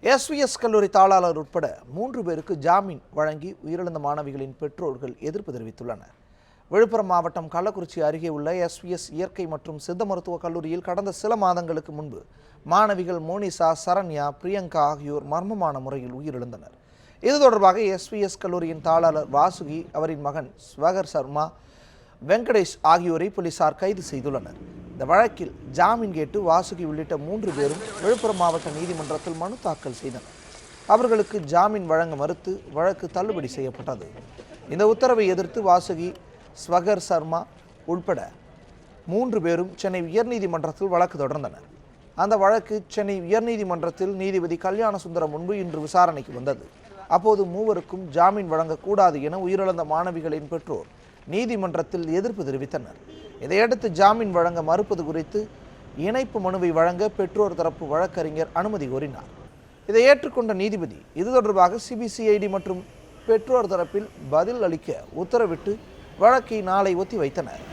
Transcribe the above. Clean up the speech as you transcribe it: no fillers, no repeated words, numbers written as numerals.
SVS கல்லூரி தாளாளர் உட்பட 3 பேருக்கு ஜாமீன் வழங்கி உயிரிழந்த மாணவிகளின் பெற்றோர்கள் எதிர்ப்பு தெரிவித்துள்ளனர். விழுப்புரம் மாவட்டம் கள்ளக்குறிச்சி அருகே உள்ள எஸ்விஎஸ் இயற்கை மற்றும் சித்த மருத்துவக் கல்லூரியில் கடந்த சில மாதங்களுக்கு முன்பு மாணவிகள் மோனிசா, சரண்யா, பிரியங்கா ஆகியோர் மர்மமான முறையில் உயிரிழந்தனர். இது தொடர்பாக எஸ்விஎஸ் கல்லூரியின் தாளாளர் வாசுகி, அவரின் மகன் ஸ்வகர் சர்மா, வெங்கடேஷ் ஆகியோரை போலீசார் கைது செய்துள்ளனர். இந்த வழக்கில் ஜாமீன் கேட்டு வாசுகி உள்ளிட்ட 3 பேரும் விழுப்புரம் மாவட்ட நீதிமன்றத்தில் மனு தாக்கல் செய்தனர். அவர்களுக்கு ஜாமீன் வழங்க மறுத்து வழக்கு தள்ளுபடி செய்யப்பட்டது. இந்த உத்தரவை எதிர்த்து வாசுகி, ஸ்வகர் சர்மா உட்பட 3 பேரும் சென்னை உயர்நீதிமன்றத்தில் வழக்கு தொடர்ந்தனர். அந்த வழக்கு சென்னை உயர்நீதிமன்றத்தில் நீதிபதி கல்யாண சுந்தரம் முன்பு இன்று விசாரணைக்கு வந்தது. அப்போது மூவருக்கும் ஜாமீன் வழங்கக்கூடாது என உயிரிழந்த மாணவிகளின் பெற்றோர் நீதிமன்றத்தில் எதிர்ப்பு தெரிவித்தனர். இதையடுத்து ஜாமீன் வழங்க மறுப்பது குறித்து இணைப்பு மனுவை வழங்க பெற்றோர் தரப்பு வழக்கறிஞர் அனுமதி கோரினார். இதை ஏற்றுக்கொண்ட நீதிபதி இது தொடர்பாக சிபிசிஐடி மற்றும் பெற்றோர் தரப்பில் பதில் அளிக்க உத்தரவிட்டு வழக்கை நாளை ஒத்தி வைத்தனர்.